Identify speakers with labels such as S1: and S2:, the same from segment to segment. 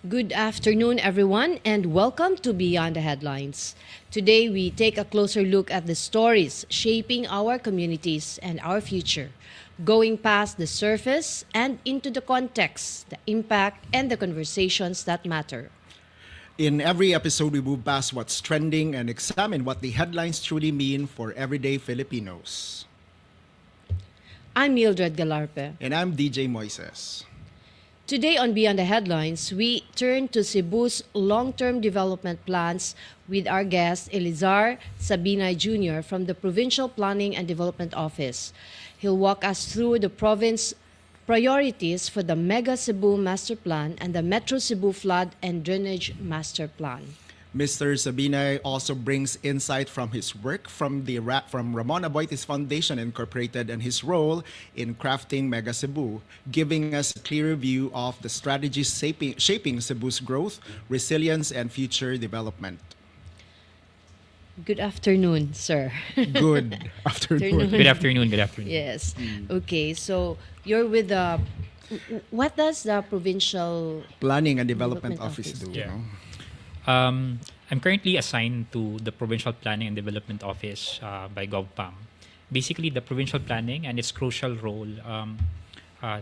S1: Good afternoon, everyone, and welcome to Beyond the Headlines. Today, we take a closer look at the stories shaping our communities and our future, going past the surface and into the context, the impact, and the conversations that matter.
S2: In every episode, we move past what's trending and examine what the headlines truly mean for everyday Filipinos.
S1: I'm Mildred Galarpe.
S2: And I'm DJ Moises.
S1: Today on Beyond the Headlines, we turn to Cebu's long-term development plans with our guest, Elizar Sabinay Jr. from the Provincial Planning and Development Office. He'll walk us through the province priorities for the Mega Cebu Master Plan and the Metro Cebu Flood and Drainage Master Plan.
S2: Mr. Sabinay also brings insight from his work from Ramon Aboitiz Foundation Incorporated and his role in crafting Mega Cebu, giving us a clearer view of the strategies shaping Cebu's growth, resilience, and future development.
S1: Good afternoon, sir.
S2: Good afternoon.
S3: Good afternoon. Good afternoon.
S1: Yes. Okay, so you're with the... What does the Provincial
S2: Planning and Development
S1: Development
S2: Office
S1: Office.
S2: do?
S3: Yeah.
S2: No?
S3: I'm currently assigned to the Provincial Planning and Development Office by GovPam. Basically, the provincial planning and its crucial role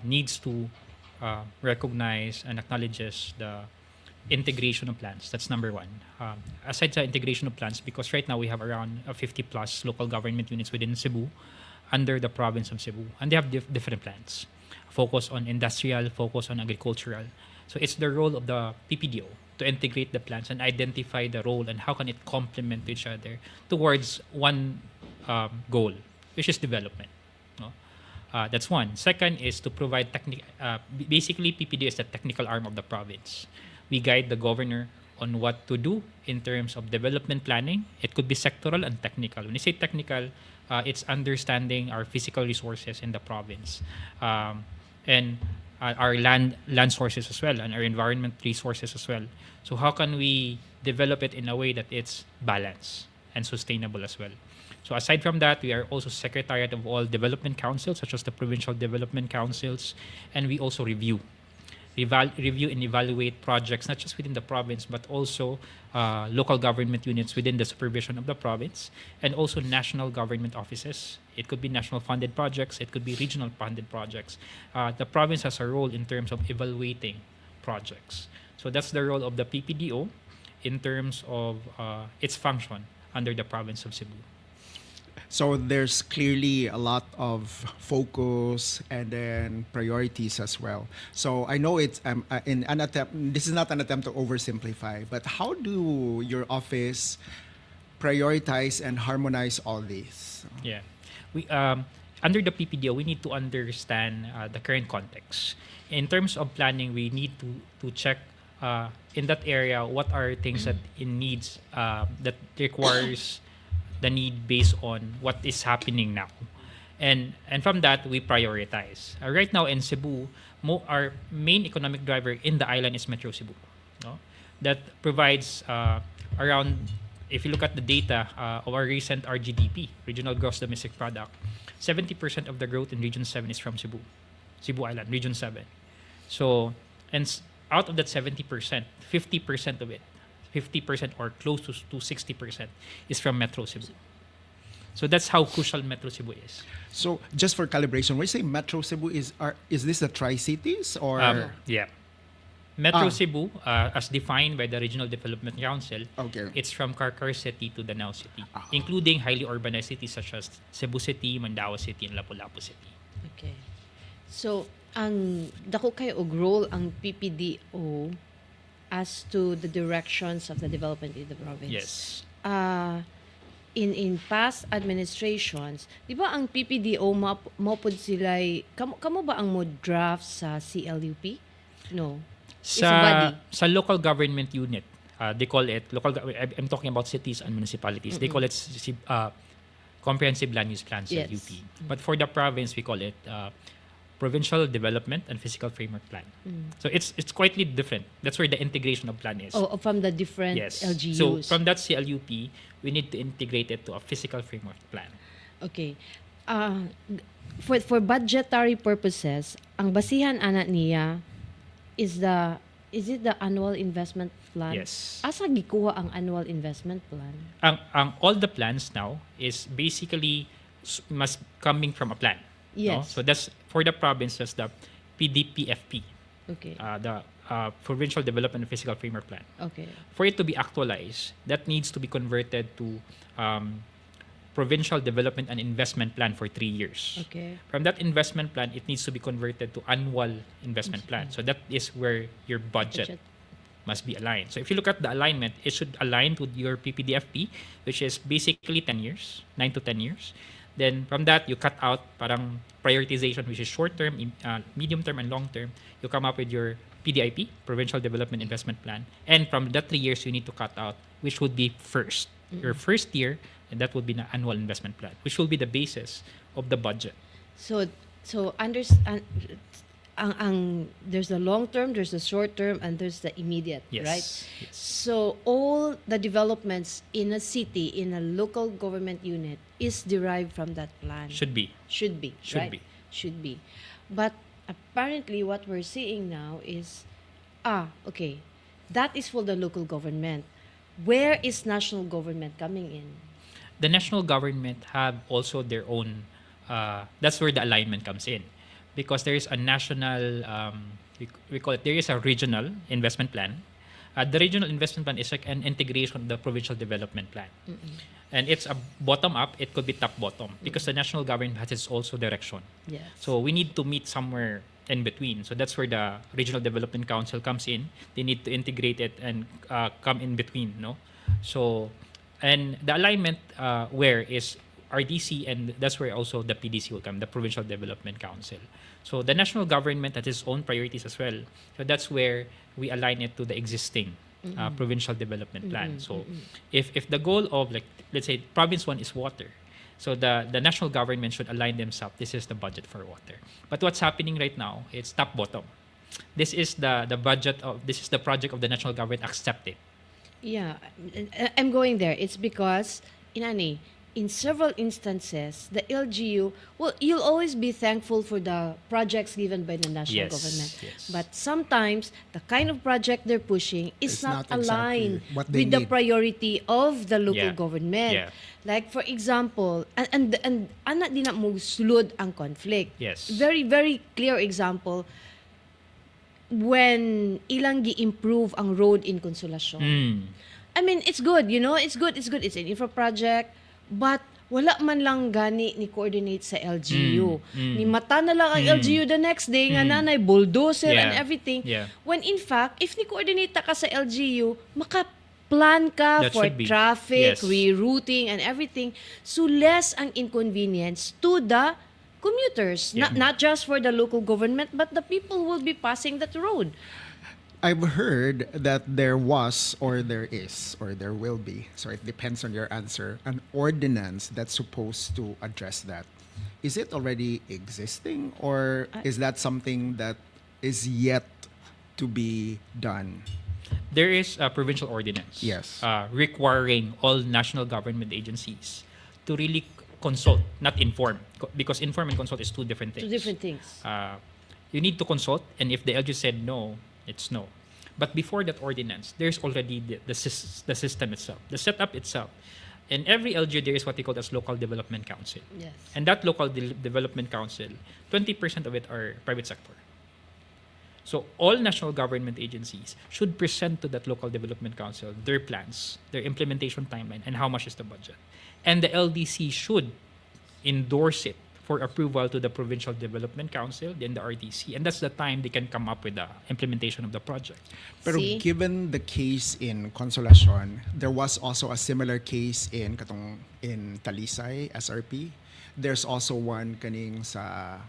S3: needs to recognize and acknowledges the integration of plans. That's number one. Aside sa integration of plans, because right now we have around 50 plus local government units within Cebu under the province of Cebu, and they have different plans. Focus on industrial, focus on agricultural. So it's the role of the PPDO to integrate the plans and identify the role and how can it complement each other towards one goal, which is development. No? That's one. Second is to provide basically PPDO is the technical arm of the province. We guide the governor on what to do in terms of development planning. It could be sectoral and technical. When you say technical, it's understanding our physical resources in the province. And our land sources as well and our environment resources as well. So how can we develop it in a way that it's balanced and sustainable as well? So aside from that, we are also secretariat of all development councils, such as the provincial development councils, and we also review and evaluate projects not just within the province but also local government units within the supervision of the province and also national government offices. It could be national funded projects, it could be regional funded projects. The province has a role in terms of evaluating projects. So that's the role of the PPDO in terms of its function under the province of Cebu.
S2: So there's clearly a lot of focus and then priorities as well. So I know it's in an attempt. This is not an attempt to oversimplify, but how do your office prioritize and harmonize all these?
S3: Yeah, we under the PPDO we need to understand the current context. In terms of planning, we need to check in that area what are things that it needs that requires the need based on what is happening now, and from that we prioritize. Right now in Cebu, our main economic driver in the island is Metro Cebu. No? That provides around, if you look at the data of our recent RGDP, Regional Gross Domestic Product, 70% of the growth in Region 7 is from Cebu Island, Region 7. So, out of that 70%, 50% of it, 50% or close to 60% is from Metro Cebu. So that's how crucial Metro Cebu is.
S2: So just for calibration, when you say Metro Cebu, is this the Tri-Cities or?
S3: Yeah. Metro Cebu, as defined by the Regional Development Council,
S2: Okay.
S3: it's from Carcar City to Danao City, including highly urbanized cities such as Cebu City, Mandaue City, and Lapu-Lapu City.
S1: Okay. So, ang dako kayo og role ang PPDO as to the directions of the development in the province.
S3: Yes.
S1: In past administrations, di ba ang PPDO mapod sila kamo ba ang mo draft sa CLUP? No. It's a body.
S3: Sa local government unit, they call it I'm talking about cities and municipalities. They call it comprehensive land use plans,
S1: Yes.
S3: UP. But for the province, we call it Provincial Development and Physical Framework Plan. So it's quietly different. That's where the integration of plan is.
S1: Oh, from the different
S3: Yes.
S1: LGUs.
S3: So from that CLUP, we need to integrate it to a physical framework plan.
S1: Okay. For budgetary purposes, ang basihan ana niya is the Is it the annual investment plan?
S3: Yes.
S1: Asa gikuha ang annual investment plan?
S3: All the plans now is basically must coming from a plan. No?
S1: Yes.
S3: So that's for the province, that's the PDPFP,
S1: Okay.
S3: the Provincial Development and Physical Framework Plan.
S1: Okay.
S3: For it to be actualized, that needs to be converted to Provincial Development and Investment Plan for 3 years.
S1: Okay.
S3: From that investment plan, it needs to be converted to annual investment plan. So that is where your budget must be aligned. So if you look at the alignment, it should align with your PPDFP, which is basically 10 years, 9 to 10 years. Then from that, you cut out parang prioritization, which is short-term, medium-term, and long-term. You come up with your PDIP, Provincial Development Investment Plan. And from that 3 years, you need to cut out, which would be first. Your first year, and that would be the annual investment plan, which will be the basis of the budget.
S1: So understand there's the long term, there's the short term, and there's the immediate,
S3: Yes.
S1: right?
S3: Yes.
S1: So all the developments in a city, in a local government unit, is derived from that plan.
S3: Should be.
S1: Should be.
S3: Should
S1: Right?
S3: be.
S1: Should be. But apparently what we're seeing now is, okay, that is for the local government. Where is national government coming in?
S3: The national government have also their own, that's where the alignment comes in. Because there is a national, we call it, there is a regional investment plan. The regional investment plan is like an integration of the provincial development plan. And it's a bottom-up, it could be top-bottom, because the national government has its also direction.
S1: Yes.
S3: So we need to meet somewhere in between. So that's where the Regional Development Council comes in. They need to integrate it and come in between, no? So, and the alignment where is RDC, and that's where also the PDC will come, the Provincial Development Council. So the national government has its own priorities as well. So that's where we align it to the existing provincial development plan. So if the goal of, like, let's say province 1 is water, so the national government should align themselves. This is the budget for water. But what's happening right now, it's top bottom. This is the budget of, this is the project of the national government accepted.
S1: Yeah, I'm going there. It's because in several instances, the LGU, well, you'll always be thankful for the projects given by the national
S3: Yes,
S1: government.
S3: yes.
S1: But sometimes, the kind of project they're pushing is
S2: It's
S1: not
S2: not exactly
S1: aligned
S2: what they
S1: with the
S2: need.
S1: priority of the local
S3: Yeah,
S1: government.
S3: yeah.
S1: Like, for example, and anak din na mo sulod ang conflict.
S3: Yes.
S1: Very, very clear example, when ilang gi-improve ang road in Consolacion. I mean, it's good, it's good. It's an infra project, but wala man lang gani ni coordinate sa LGU. Ni mata na lang ang LGU the next day, nga nanay, bulldozer and
S3: Yeah.
S1: everything.
S3: Yeah.
S1: When in fact, if ni coordinate ka sa LGU, plan ka
S3: That
S1: for
S3: should be.
S1: traffic,
S3: Yes.
S1: rerouting, and everything. So less ang inconvenience to the commuters.
S3: Yeah.
S1: Not just for the local government, but the people who will be passing that road.
S2: I've heard that there was, or there is, or there will be, so it depends on your answer, an ordinance that's supposed to address that. Is it already existing, or is that something that is yet to be done?
S3: There is a provincial ordinance
S2: Yes.
S3: requiring all national government agencies to really consult, not inform, because inform and consult is two different things.
S1: Two different things.
S3: You need to consult, and if the LG said no, it's no. But before that ordinance, there's already the system itself, the setup itself. In every LGU, there is what we call as local development council.
S1: Yes.
S3: And that local development council, 20% of it are private sector. So all national government agencies should present to that local development council their plans, their implementation timeline, and how much is the budget. And the LDC should endorse it for approval to the Provincial Development Council, then the RDC. And that's the time they can come up with the implementation of the project.
S2: Pero
S1: See?
S2: given the case in Consolacion, there was also a similar case in Talisay, SRP. There's also one kaning sa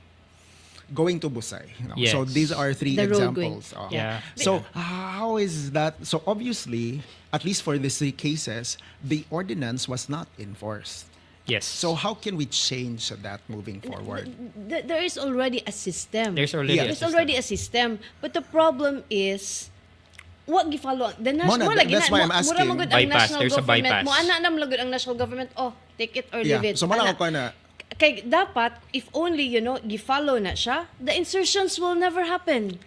S2: going to Busay.
S3: Yes.
S2: So these are three
S1: The road going.
S2: examples.
S3: Yeah.
S2: So how is that? So obviously, at least for these three cases, the ordinance was not enforced.
S3: Yes.
S2: So how can we change that moving forward?
S1: There is already a system.
S3: There's already
S2: Yeah.
S3: a
S1: There's
S3: system.
S1: already a system. But the problem is, what gifalo the national
S2: Mona, that's why I'm asking.
S1: ang
S3: Bypass.
S1: national
S3: There's a
S1: government
S3: bypass.
S1: mo ana nam lagod ang national government, take it or
S2: Yeah.
S1: leave it.
S2: So
S1: Ana.
S2: mana ko na
S1: Kay dapat if only gifalo na siya, the insertions will never happen.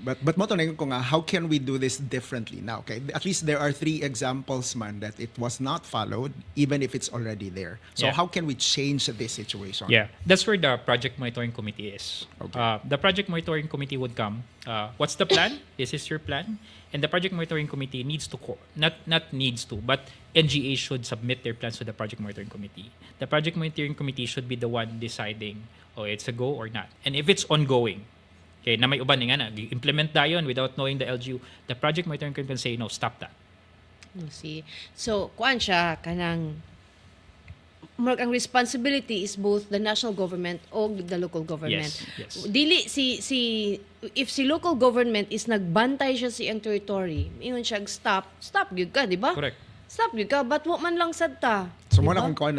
S2: But mo tanongin ko nga, how can we do this differently now? Okay, at least there are 3 examples man that it was not followed, even if it's already there. So
S3: Yeah.
S2: how can we change this situation?
S3: Yeah, that's where the project monitoring committee is.
S2: Okay.
S3: The project monitoring committee would come. What's the plan? This is your plan, and the project monitoring committee needs to not needs to, but NGA should submit their plans to the project monitoring committee. The project monitoring committee should be the one deciding, oh, it's a go or not, and if it's ongoing. Okay, na may uban nga na, implement dayon without knowing the LGU, the project monitoring committee can say, no, stop that.
S1: You see. So, kuan siya kanang murag ang responsibility is both the national government o the local government.
S3: Yes.
S1: Dili if si local government is nagbantay siya sa iyang territory, ingon siya stop gyud ka, di ba?
S3: Correct.
S1: Stop gyud ka, but wa man lang sadta.
S2: So
S1: di
S2: mo na
S1: ba?
S2: kung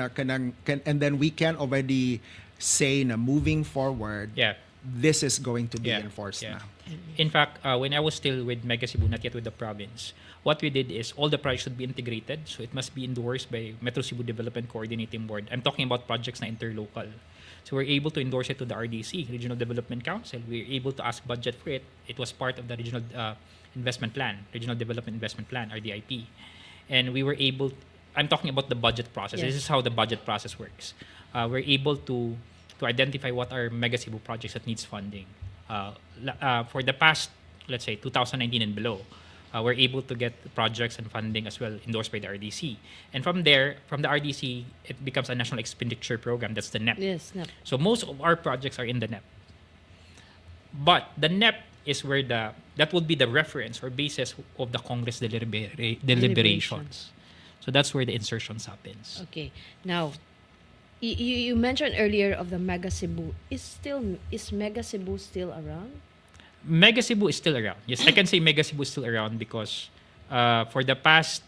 S2: and then we can already say na moving forward,
S3: Yeah.
S2: this is going to be
S3: Yeah,
S2: enforced
S3: yeah.
S2: now.
S3: In fact, when I was still with Mega Cebu, not yet with the province, what we did is all the projects should be integrated. So it must be endorsed by Metro Cebu Development Coordinating Board. I'm talking about projects na interlocal. So we're able to endorse it to the RDC, Regional Development Council. We're able to ask budget for it. It was part of the Regional Investment Plan, Regional Development Investment Plan, RDIP. And we were able, I'm talking about the budget process.
S1: Yes.
S3: This is how the budget process works. We're able to identify what are Mega Cebu projects that needs funding. For the past, let's say, 2019 and below, we're able to get projects and funding as well endorsed by the RDC. And from there, from the RDC, it becomes a national expenditure program. That's the NEP.
S1: Yes, no.
S3: So most of our projects are in the NEP. But the NEP is where that would be the reference or basis of the Congress deliberations. So that's where the insertions happens.
S1: Okay. Now, you mentioned earlier of the Mega Cebu. Is Mega Cebu still around?
S3: Mega Cebu is still around. Yes, I can say Mega Cebu is still around because for the past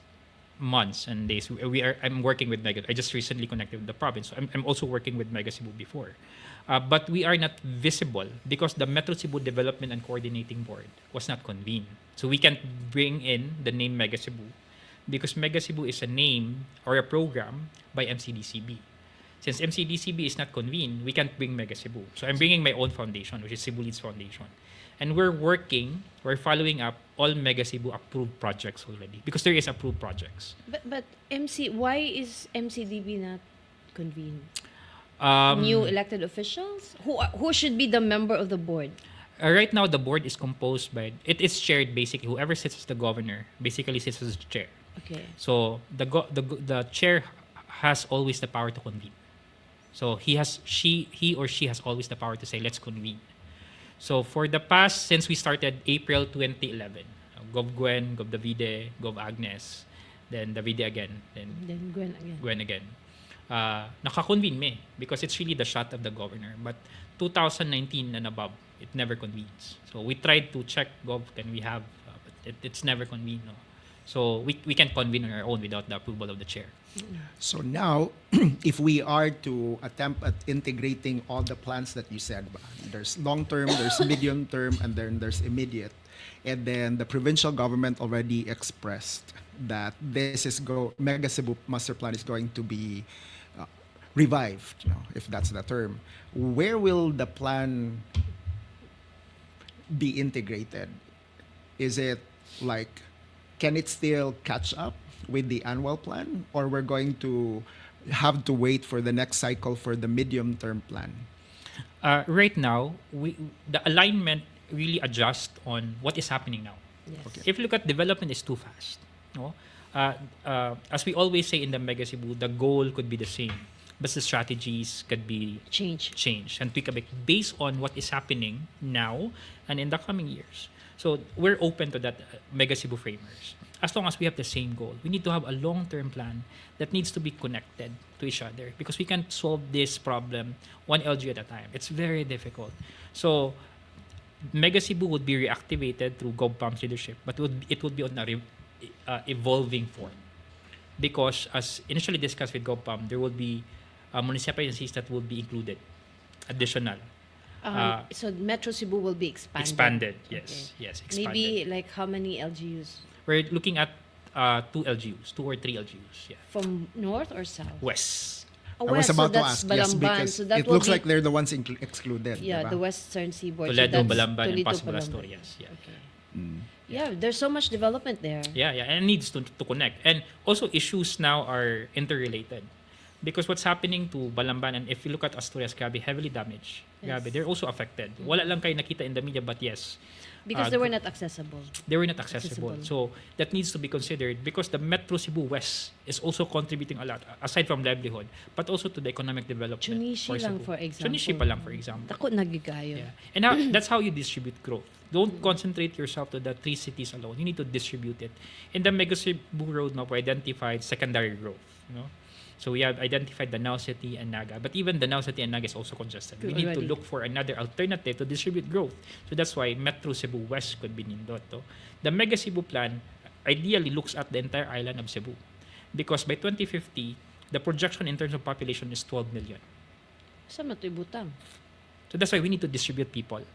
S3: months and days, I'm working with Mega. I just recently connected with the province. So I'm also working with Mega Cebu before. But we are not visible because the Metro Cebu Development and Coordinating Board was not convened. So we can't bring in the name Mega Cebu because Mega Cebu is a name or a program by MCDCB. Since MCDCB is not convened, we can't bring Mega Cebu. So I'm bringing my own foundation, which is Cebu Leads Foundation. And we're following up all Mega Cebu approved projects already because there is approved projects.
S1: But why is MCDB not convened?
S3: Um,
S1: New elected officials? Who should be the member of the board?
S3: Right now, the board is composed by, it is chaired basically, whoever sits as the governor basically sits as the chair.
S1: Okay.
S3: So the chair has always the power to convene. So he or she has always the power to say, let's convene. So for the past, since we started April 2011, Gov Gwen, Gov Davide, Gov Agnes, then Davide again, then
S1: Then Gwen again.
S3: Gwen again. Naka-convene me because it's really the shot of the governor. But 2019 and above, it never convenes. So we tried to check, Gov, can we have, but it's never convened. No? So we can't convene on our own without the approval of the chair.
S2: So now, if we are to attempt at integrating all the plans that you said, there's long-term, there's medium-term, and then there's immediate. And then the provincial government already expressed that Mega Cebu Master Plan is going to be revived, if that's the term. Where will the plan be integrated? Is it like, can it still catch up with the annual plan, or we're going to have to wait for the next cycle for the medium-term plan?
S3: Right now, the alignment really adjusts on what is happening now.
S1: Yes.
S2: Okay.
S3: If you look at development is too fast. No? As we always say in the Mega Cebu, the goal could be the same, but the strategies could be changed and tweak a bit based on what is happening now and in the coming years. So we're open to that, Mega Cebu framers. As long as we have the same goal, we need to have a long-term plan that needs to be connected to each other because we can't solve this problem one LG at a time. It's very difficult. So Mega Cebu would be reactivated through GovPAM's leadership, but it would be on a evolving form. Because as initially discussed with GovPAM, there will be municipalities that will be included, additional.
S1: So Metro Cebu will be expanded.
S3: Expanded, yes.
S1: Okay.
S3: Yes, expanded.
S1: Maybe like how many LGUs?
S3: We're looking at 2 LGUs, 2 or 3 LGUs, yeah.
S1: From north or south?
S3: West.
S1: Oh,
S2: I was
S1: west, so
S2: about to
S1: that's
S2: ask, yes,
S1: Balamban.
S2: because
S1: So that
S2: it
S1: will
S2: looks
S1: be-
S2: like they're the ones excluded.
S1: Yeah,
S2: diba?
S1: the western seaboard.
S3: Toledo,
S1: that's
S3: Balamban, and
S1: Toledo,
S3: Pasig,
S1: Balamban.
S3: Asturias. Yeah.
S1: Okay. Yeah, there's so much development there.
S3: Yeah, yeah, and it needs to connect. And also issues now are interrelated. Because what's happening to Balamban, and if you look at Asturias, grabe, heavily damaged.
S1: Yes.
S3: Grabe, they're also affected. Wala lang kayo nakita in the media, but yes,
S1: Because they were not accessible.
S3: they were not accessible.
S1: Accessible.
S3: So that needs to be considered because the Metro Cebu West is also contributing a lot, aside from livelihood, but also to the economic development.
S1: Chunishi lang,
S3: Cebu.
S1: for example.
S3: Chunishi pa lang, for example.
S1: Dako nagigayo.
S3: Yeah. And that's how you distribute growth. Don't concentrate yourself to the 3 cities alone. You need to distribute it. In the Mega Cebu roadmap, we identified secondary growth. You know? So we have identified Danao City and Naga. But even Danao City and Naga is also congested. We need to
S1: Already.
S3: look for another alternative to distribute growth. So that's why Metro Cebu West could be nindot. To. The Mega Cebu plan ideally looks at the entire island of Cebu. Because by 2050, the projection in terms of population is 12 million.
S1: Saan ito ibutang?
S3: So that's why we need to distribute people.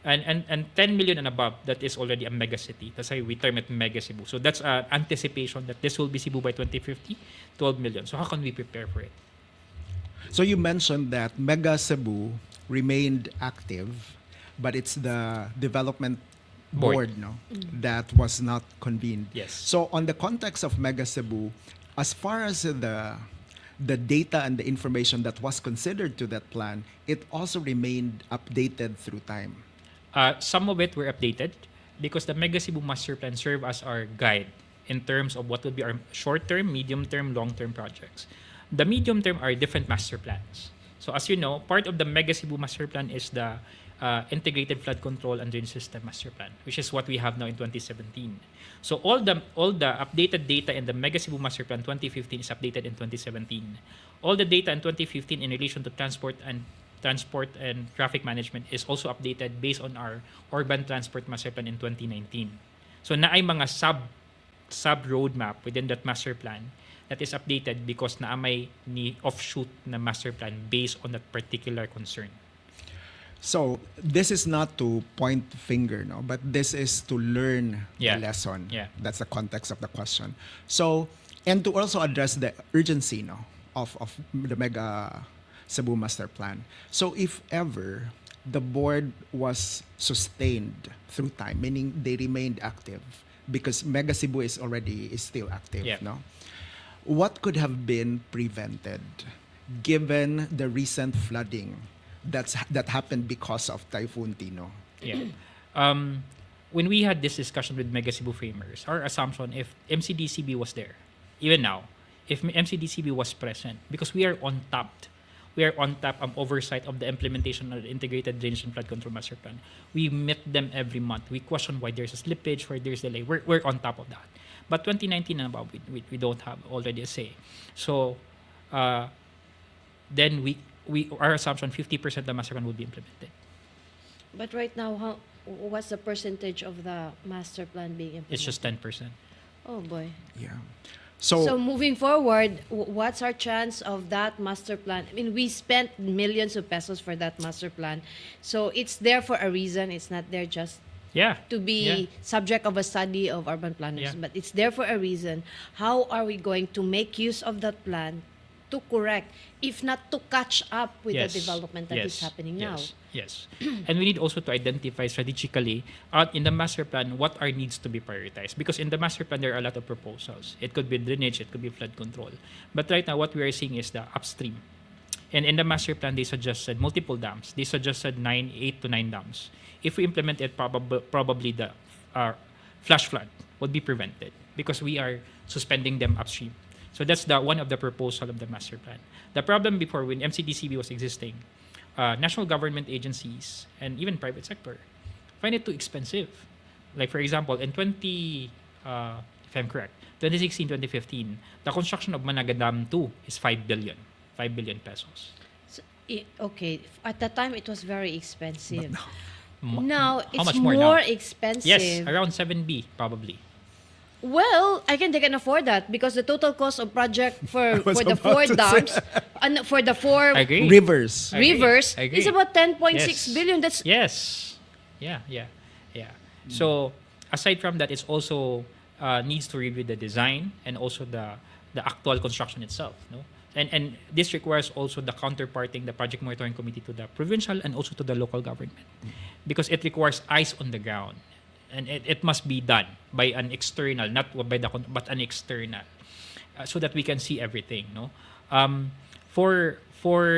S3: And 10 million and above, that is already a mega city. That's why we term it Mega Cebu. So that's an anticipation that this will be Cebu by 2050, 12 million. So how can we prepare for it?
S2: So you mentioned that Mega Cebu remained active, but it's the development board, no, that was not convened.
S3: Yes.
S2: So on the context of Mega Cebu, as far as the data and the information that was considered to that plan, it also remained updated through time.
S3: Some of it were updated because the Mega Cebu Master Plan served as our guide in terms of what would be our short-term, medium-term, long-term projects. The medium-term are different master plans. So as you know, part of the Mega Cebu Master Plan is the Integrated Flood Control and Drainage System Master Plan, which is what we have now in 2017. So all the updated data in the Mega Cebu Master Plan 2015 is updated in 2017. All the data in 2015 in relation to transport and traffic management is also updated based on our Urban Transport Master Plan in 2019. So na ay mga sub roadmap within that master plan that is updated because na may ni offshoot na master plan based on that particular concern.
S2: So this is not to point finger, no, but this is to learn
S3: Yeah.
S2: the lesson.
S3: Yeah.
S2: That's the context of the question. So, and to also address the urgency, no, of the Mega Cebu Master Plan. So if ever the board was sustained through time, meaning they remained active, because Mega Cebu is still active,
S3: Yeah.
S2: no? What could have been prevented given the recent flooding that happened because of Typhoon Tino?
S3: Yeah. When we had this discussion with Mega Cebu framers, our assumption if MCDCB was there, even now, if MCDCB was present, because we are on top oversight of the implementation of the Integrated Drainage and Flood Control Master Plan. We meet them every month. We question why there's a slippage, why there's delay. We're on top of that. But 2019 and above, we don't have already a say. So then our assumption 50% of the master plan would be implemented.
S1: But right now, what's the percentage of the master plan being implemented?
S3: It's just 10%.
S1: Oh boy.
S2: Yeah.
S1: So moving forward, what's our chance of that master plan? I mean, we spent millions of pesos for that master plan. So it's there for a reason. It's not there just
S3: Yeah.
S1: to be subject of a study of urban planners,
S3: Yeah.
S1: but it's there for a reason. How are we going to make use of that plan to correct, if not to catch up with the development that is happening now?
S3: Yes. And we need also to identify strategically in the master plan what are needs to be prioritized. Because in the master plan, there are a lot of proposals. It could be drainage, it could be flood control. But right now, what we are seeing is the upstream. And in the master plan, they suggested multiple dams. They suggested 8 to 9 dams. If we implement it, probably the flash flood would be prevented because we are suspending them upstream. So that's one of the proposal of the master plan. The problem before, when MCDCB was existing, national government agencies and even private sector find it too expensive. Like for example, in if I'm correct, 2016, 2015, the construction of Managa Dam 2 is 5 billion pesos.
S1: So, okay, at the time it was very expensive.
S3: How
S1: Now it's
S3: much
S1: more,
S3: more now?
S1: expensive.
S3: Yes, around 7B probably.
S1: Well, I can afford that because the total cost of project for
S2: was
S1: the
S2: about
S1: 4
S2: to
S1: dams and for the 4
S3: I agree.
S2: Rivers.
S3: I agree.
S1: rivers
S3: I agree.
S1: is about 10.6
S3: Yes.
S1: billion. That's
S3: Yes. Yeah. So aside from that, it's also needs to review the design and also the actual construction itself. No, And this requires also the counterparting the project monitoring committee to the provincial and also to the local government, because it requires eyes on the ground, and it must be done by an external, not by the but an external, so that we can see everything. No, for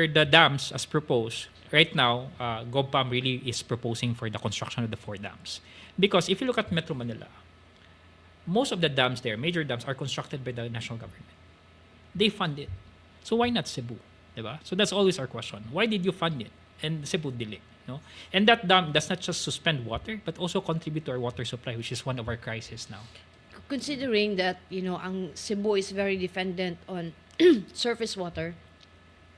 S3: the dams as proposed right now, GovPam really is proposing for the construction of the 4 dams, because if you look at Metro Manila, most of the dams there, major dams, are constructed by the national government. They fund it. So why not Cebu? Diba? So that's always our question. Why did you fund it? And Cebu dili. No? And that dam does not just suspend water, but also contribute to our water supply, which is one of our crises now.
S1: Considering that, ang Cebu is very dependent on surface water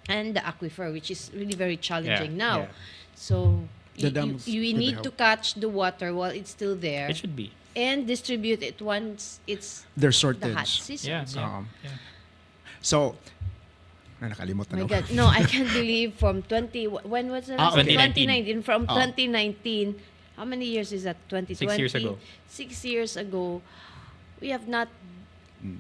S1: and the aquifer, which is really very challenging now.
S3: Yeah.
S1: So
S2: The dams
S1: you
S2: could
S1: need
S2: help.
S1: to catch the water while it's still there
S3: It should be.
S1: and distribute it once it's
S2: There's
S1: the hot
S2: shortage.
S1: season.
S3: Yeah.
S1: So,
S3: Yeah.
S2: So, nakalimutan
S1: my
S2: ako.
S1: God. No, I can't believe from when was it?
S3: 2019.
S1: 2019. From
S2: Oh.
S1: 2019, how many years is that? 2020?
S3: 6 years ago.
S1: 6 years ago, we have not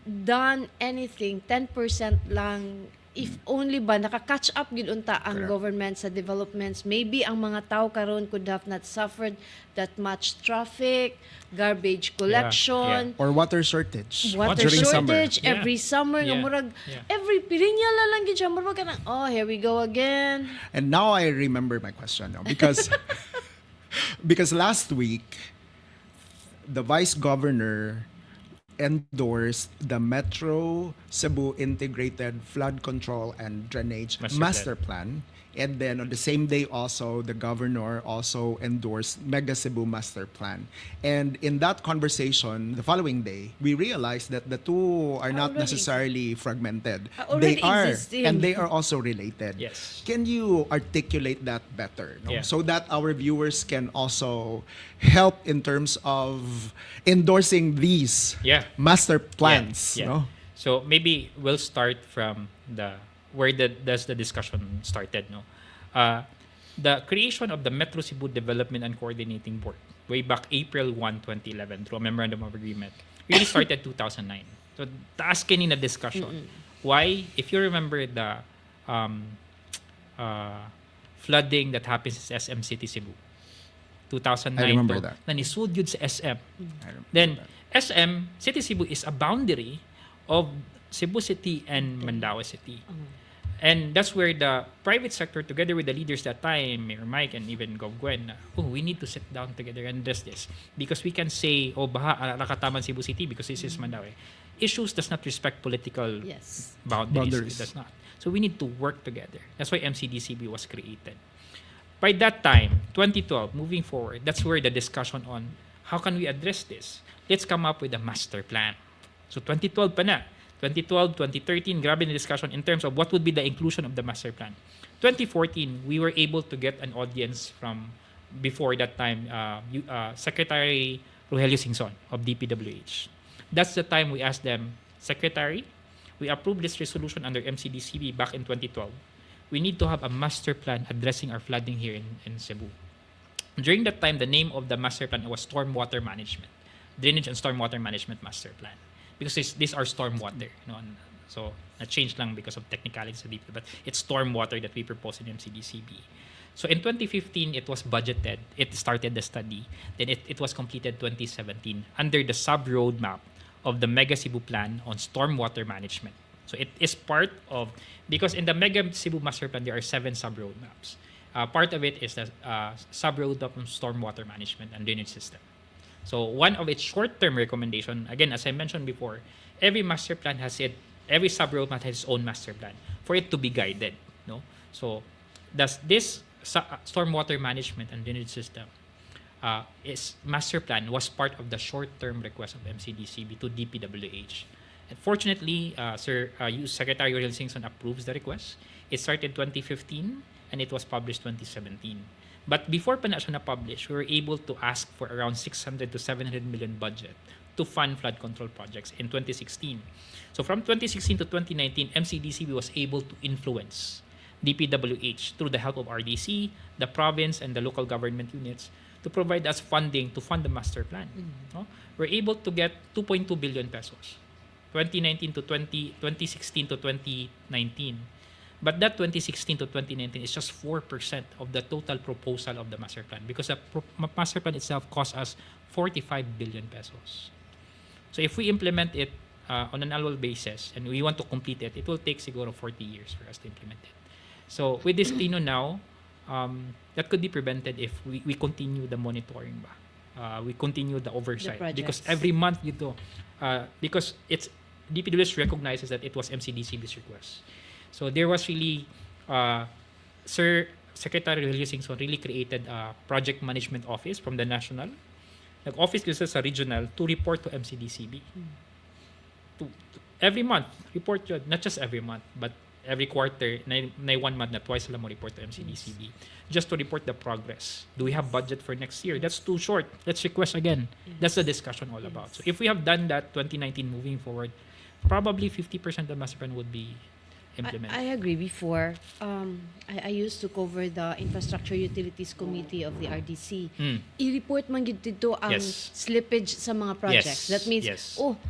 S1: done anything. 10% lang. If only ba nakaka-catch up gid unta ang
S2: Correct.
S1: government sa developments, maybe ang mga tao karon could have not suffered that much traffic, garbage collection,
S2: Or water shortage.
S1: water
S2: during summer.
S1: shortage
S3: Yeah.
S1: every summer nga
S3: Yeah.
S1: murag
S3: Yeah.
S1: every pirinya lang gid siya murag ka nang, oh, here we go again.
S2: And now I remember my question now, because because last week the vice governor endorsed the Metro Cebu Integrated Flood Control and Drainage
S3: Master
S2: Master Plan. And then on the same day also, the governor also endorsed Mega Cebu Master Plan. And in that conversation, the following day, we realized that the two are not
S1: Already
S2: necessarily fragmented.
S1: already
S2: They are,
S1: existing.
S2: and they are also related.
S3: Yes.
S2: Can you articulate that better, no?
S3: Yeah.
S2: So that our viewers can also help in terms of endorsing these
S3: Yeah.
S2: master plans,
S3: Yeah.
S2: no?
S3: So maybe we'll start from where does the discussion started. No, the creation of the Metro Cebu Development and Coordinating Board way back April 1, 2011 through a memorandum of agreement really started 2009. So taas kanina discussion. Why? If you remember the flooding that happens in SM City Cebu, 2009.
S2: I remember
S3: to,
S2: that.
S3: Na nisud yun sa SM.
S2: I remember
S3: Then
S2: that.
S3: SM City Cebu is a boundary of Cebu City and Mandaue City. And that's where the private sector, together with the leaders that time, Mayor Mike and even Gov Gwen, we need to sit down together and address this. Because we can say, baha, nakataman Cebu City because this is Mandaue. Issues does not respect political
S1: Yes.
S3: boundaries. It does not. So we need to work together. That's why MCDCB was created. By that time, 2012, moving forward, that's where the discussion on how can we address this? Let's come up with a master plan. So 2012 pa na. 2012, 2013, grabe na discussion in terms of what would be the inclusion of the master plan. 2014, we were able to get an audience from, before that time, Secretary Rogelio Singson of DPWH. That's the time we asked them, Secretary, we approved this resolution under MCDCB back in 2012. We need to have a master plan addressing our flooding here in Cebu. During that time, the name of the master plan was Stormwater Management, Drainage and Stormwater Management Master Plan. Because these are stormwater. So, na-change lang because of technicalities sa DP, but it's stormwater that we propose in MCDCB. So, in 2015, it was budgeted. It started the study. Then it was completed 2017 under the sub-roadmap of the Mega Cebu Plan on Stormwater Management. So, it is part of, because in the Mega Cebu Master Plan, there are 7 sub-roadmaps. Part of it is the sub-roadmap on Stormwater Management and Drainage System. So one of its short-term recommendation, again, as I mentioned before, every master plan every sub-roadmap has its own master plan for it to be guided. No, so this stormwater management and drainage system, its master plan was part of the short-term request of MCDCB to DPWH. And fortunately, Secretary Rogelio Singson approves the request. It started 2015 and it was published 2017. But before pa na siya na-publish, we were able to ask for around 600 to 700 million budget to fund flood control projects in 2016. So from 2016 to 2019, MCDCB was able to influence DPWH through the help of RDC, the province, and the local government units to provide us funding to fund the master plan. No? We're able to get 2.2 billion pesos 2019 to 2016 to 2019. But that 2016 to 2019 is just 4% of the total proposal of the master plan, because the master plan itself cost us 45 billion pesos. So if we implement it on an annual basis and we want to complete it, it will take siguro 40 years for us to implement it. So with this Tino now, that could be prevented if we continue the monitoring ba. We continue the oversight, because every month because it's DPWS recognizes that it was MCDCB's request. So there was really Secretary Relio Singson really created a project management office from the national, like office kasi sa regional, to report to MCDCB. To every month report yun, not just every month but every quarter, na 1 month na twice lang mo report to MCDCB, just to report the progress. Do we have budget for next year? That's too short. Let's request again. That's the discussion all about. So if we have done that 2019 moving forward, probably 50% of the master plan would be implemented.
S1: I agree. Before, I used to cover the Infrastructure Utilities Committee of the RDC. I-report man yun dito ang slippage sa mga projects. That means,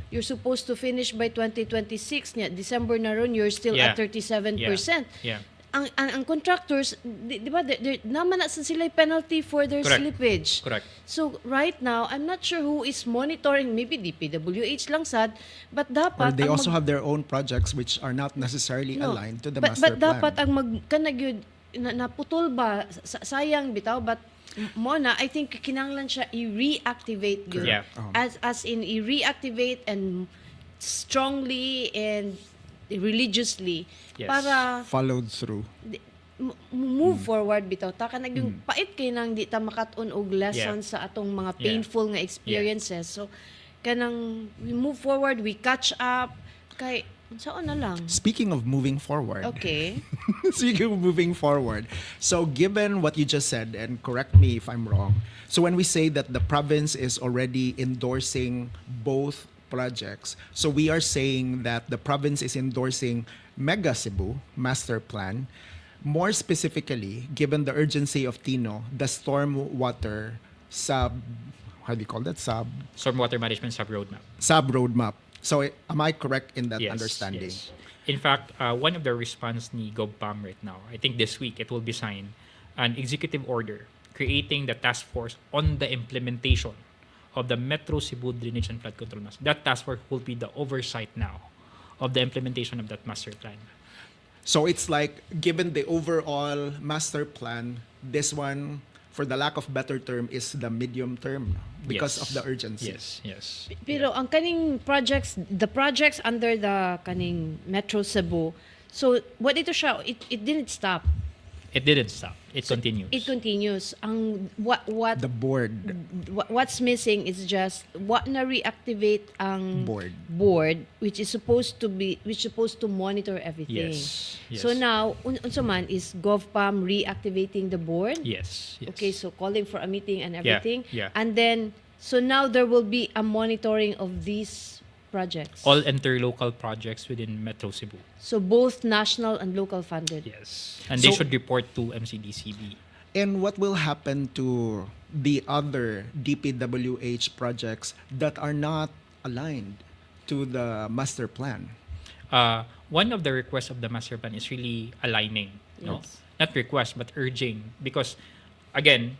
S1: you're supposed to finish by 2026. December na ron, you're still at 37%. Ang contractors, di ba, naman na sila penalty for their slippage.
S3: Correct.
S1: So right now, I'm not sure who is monitoring, maybe DPWH lang sad, but dapat...
S2: Or they also have their own projects which are not necessarily aligned to the master plan.
S1: But dapat ang kanag naputol ba, sayang bitaw, but Mona, I think kinanglan siya i-reactivate yun. As in i-reactivate and strongly and religiously para
S2: followed through,
S1: move forward bitaw ta kanag yung pait kay nang di ta makat-on og lesson sa atong mga painful nga experiences. So kanang we move forward, we catch up kay unsaon na lang.
S2: Speaking of moving forward.
S1: Okay.
S2: Speaking of moving forward. So given what you just said, and correct me if I'm wrong, so when we say that the province is already endorsing both projects, so we are saying that the province is endorsing Mega Cebu Master Plan. More specifically, given the urgency of Tino, the stormwater
S3: stormwater management
S2: sub roadmap. So am I correct in that understanding?
S3: Yes. In fact, one of the response ni GovPam right now, I think this week it will be signed, an executive order creating the task force on the implementation of the Metro Cebu Drainage and Flood Control Master. That task force will be the oversight now of the implementation of that master plan.
S2: So it's like, given the overall master plan, this one, for the lack of better term, is the medium term because of the urgency.
S3: Yes.
S1: Pero ang kaning projects, the projects under the kaning Metro Cebu, so what ito siya, it didn't stop.
S3: It didn't stop. It continues.
S1: It continues. Ang what
S2: The board.
S1: What's missing is just what na reactivate ang
S2: board
S1: which is supposed to monitor everything.
S3: Yes.
S1: So now unsa man is GovPam reactivating the board?
S3: Yes.
S1: Okay, so calling for a meeting and everything.
S3: Yeah.
S1: And then so now there will be a monitoring of these projects.
S3: All interlocal projects within Metro Cebu.
S1: So both national and local funded.
S3: Yes. And they should report to MCDCB.
S2: And what will happen to the other DPWH projects that are not aligned to the master plan?
S3: One of the requests of the master plan is really aligning. No? Not request, but urging. Because, again,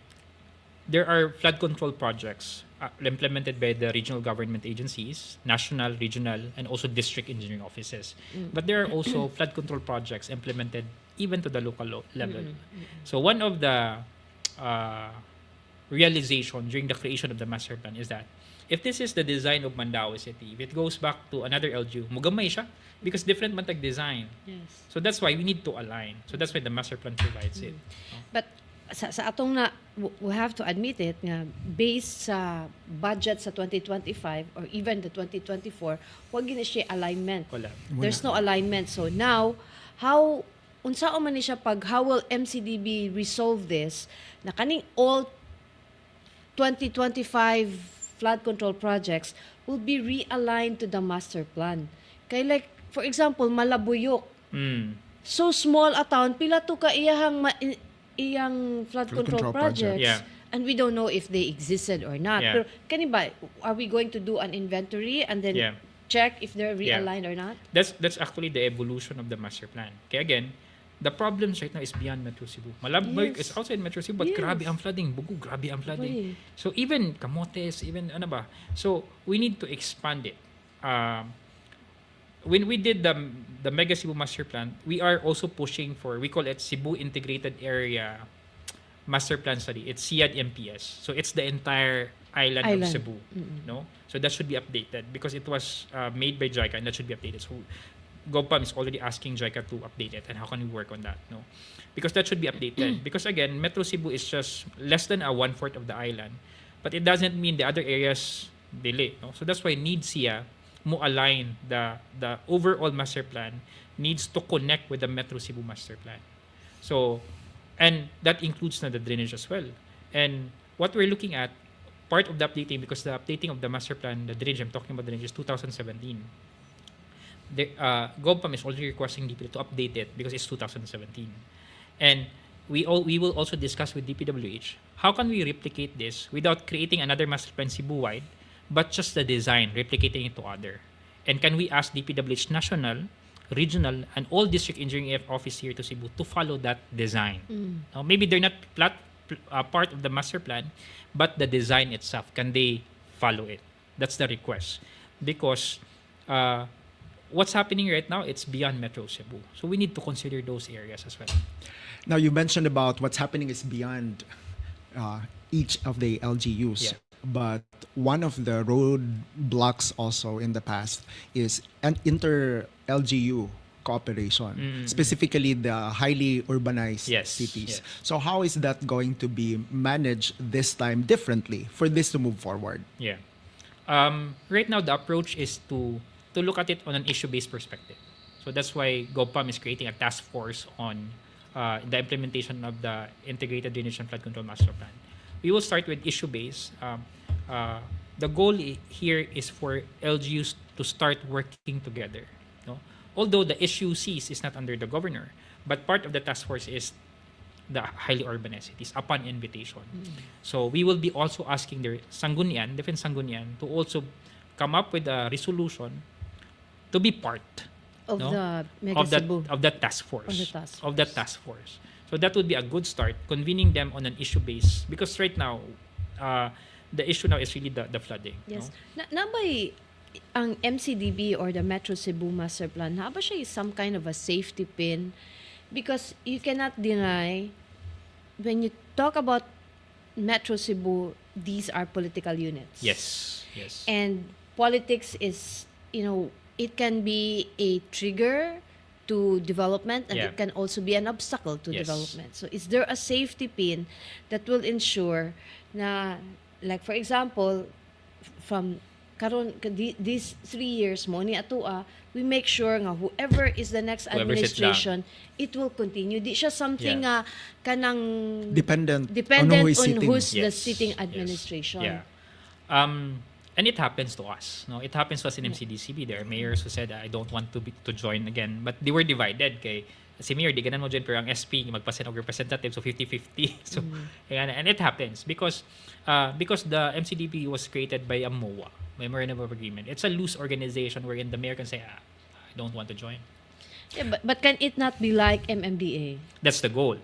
S3: there are flood control projects implemented by the regional government agencies, national, regional, and also district engineering offices. But there are also flood control projects implemented even to the local level. So one of the realization during the creation of the master plan is that if this is the design of Mandaue City, if it goes back to another LGU, mugamay siya because different man tag design.
S1: Yes.
S3: So that's why we need to align. So that's why the master plan provides it.
S1: But sa atong na we have to admit it nga based sa budget sa 2025 or even the 2024, wag gina siya alignment. There's no alignment. So now how unsaon man ni siya how will MCDB resolve this na kaning all 2025 flood control projects will be realigned to the master plan. Kay like for example Malabuyok. So small a town pila to ka iyang flood control projects. And we don't know if they existed or not. Pero kani ba are we going to do an inventory and then check if they're
S3: Yeah.
S1: realigned or not?
S3: That's actually the evolution of the master plan. Kaya again, the problems right now is beyond Metro Cebu. Malabay
S1: Yes.
S3: is outside Metro Cebu, but
S1: Yes.
S3: grabe ang flooding. Bugo, grabe ang flooding.
S1: Boy.
S3: So even Camotes, even ano ba. So we need to expand it. When we did the Mega Cebu Master Plan, we are also pushing for, we call it Cebu Integrated Area Master Plan Study. It's CIAD MPS. So it's the entire island of Cebu. No? So that should be updated because it was made by JICA and that should be updated. So GovPam is already asking JICA to update it, and how can we work on that? No, because that should be updated. Because again, Metro Cebu is just less than a 1/4 of the island, but it doesn't mean the other areas delay. No, so that's why NEED-SIA mo align the overall master plan needs to connect with the Metro Cebu master plan. So, and that includes na the drainage as well. And what we're looking at, part of the updating, because the updating of the master plan, the drainage, I'm talking about drainage, is 2017. GovPam is already requesting DPW to update it because it's 2017. And we will also discuss with DPWH how can we replicate this without creating another master plan Cebu-wide, but just the design, replicating it to other. And can we ask DPWH national, regional, and all district engineering office here to Cebu to follow that design? Now, maybe they're not part of the master plan, but the design itself, can they follow it? That's the request. Because what's happening right now, it's beyond Metro Cebu. So we need to consider those areas as well.
S2: Now, you mentioned about what's happening is beyond each of the LGUs.
S3: Yeah.
S2: But one of the roadblocks also in the past is an inter-LGU cooperation, specifically the highly urbanized
S3: Yes,
S2: cities.
S3: yes.
S2: So how is that going to be managed this time differently for this to move forward?
S3: Yeah. Right now, the approach is to look at it on an issue-based perspective. So that's why GovPam is creating a task force on the implementation of the Integrated Drainage and Flood Control Master Plan. We will start with issue-based. The goal here is for LGUs to start working together. No? Although the issue sees is not under the governor, but part of the task force is the highly urbanized cities upon invitation. So we will be also asking the Sangguniang, different Sangguniang, to also come up with a resolution to be part
S1: Of
S3: no?
S1: the Mega Cebu.
S3: of that task force.
S1: Of the task
S3: Of that task force. So that would be a good start, convening them on an issue base. Because right now, the issue now is really the flooding.
S1: Yes.
S3: No?
S1: Na ba ang MCDB or the Metro Cebu Master Plan, na ba siya is some kind of a safety pin? Because you cannot deny, when you talk about Metro Cebu, these are political units.
S3: Yes. Yes.
S1: And politics is, it can be a trigger to development, and
S3: Yeah.
S1: it can also be an obstacle to
S3: Yes.
S1: development. So is there a safety pin that will ensure na, like for example, from karon these 3 years mo ni atua, we make sure nga whoever is the next
S3: Whoever sits down.
S1: administration, it will continue. Di siya something nga kanang
S2: Dependent
S1: dependent
S2: on who is
S1: on
S2: sitting.
S1: who's the
S3: Yes,
S1: sitting
S3: yes.
S1: administration.
S3: Yeah. And it happens to us. No, it happens to us in MCDCB. There are mayors who said, I don't want to join again. But they were divided. Kay si mayor, di ganan mo dyan, pero ang SP, magpasen og representative, so 50-50. So, ayan, and it happens because the MCDP was created by a MOA, Memorandum of Agreement. It's a loose organization wherein the mayor can say, I don't want to join.
S1: Yeah, but can it not be like MMDA?
S3: That's the goal.